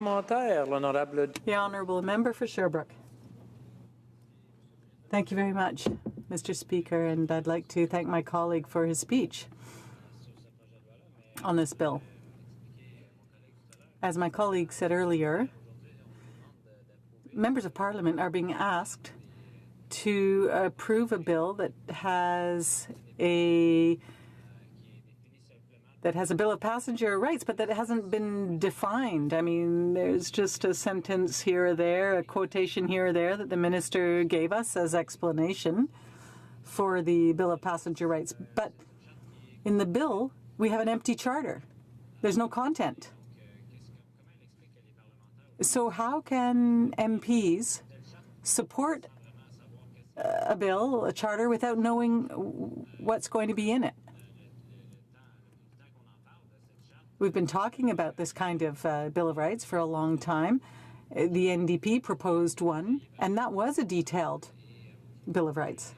The Honourable Member for Sherbrooke. Thank you very much, Mr. Speaker, and I'd like to thank my colleague for his speech on this bill. As my colleague said earlier, members of Parliament are being asked to approve a bill that has a bill of passenger rights, but that hasn't been defined. I mean, there's just a sentence here or there, a quotation here or there that the minister gave us as explanation for the bill of passenger rights. But in the bill, we have an empty charter. There's no content. So how can MPs support a bill, a charter, without knowing what's going to be in it? We've been talking about this kind of Bill of Rights for a long time. The NDP proposed one, and that was a detailed Bill of Rights.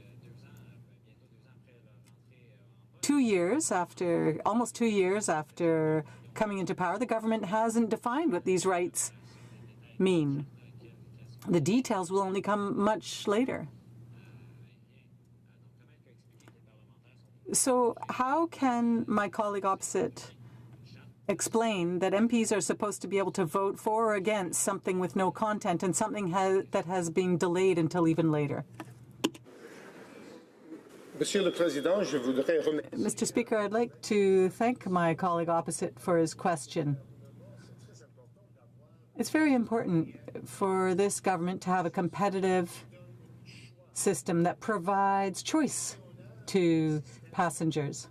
Almost 2 years after coming into power, the government hasn't defined what these rights mean. The details will only come much later. So how can my colleague opposite explain that MPs are supposed to be able to vote for or against something with no content and something that has been delayed until even later? Mr. Speaker, I'd like to thank my colleague opposite for his question. It's very important for this government to have a competitive system that provides choice to passengers.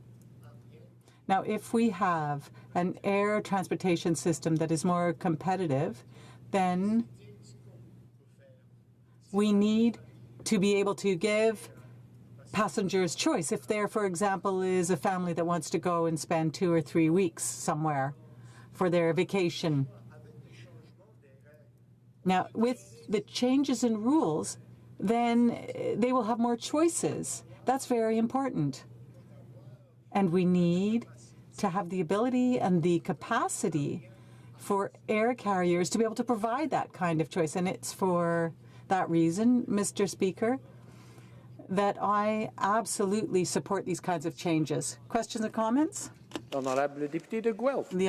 Now, if we have an air transportation system that is more competitive, then we need to be able to give passengers choice. If there, for example, is a family that wants to go and spend 2 or 3 weeks somewhere for their vacation. Now, with the changes in rules, then they will have more choices. That's very important. And we need to have the ability and the capacity for air carriers to be able to provide that kind of choice. And it's for that reason, Mr. Speaker, that I absolutely support these kinds of changes. Questions or comments? Honourable Député de Guelph.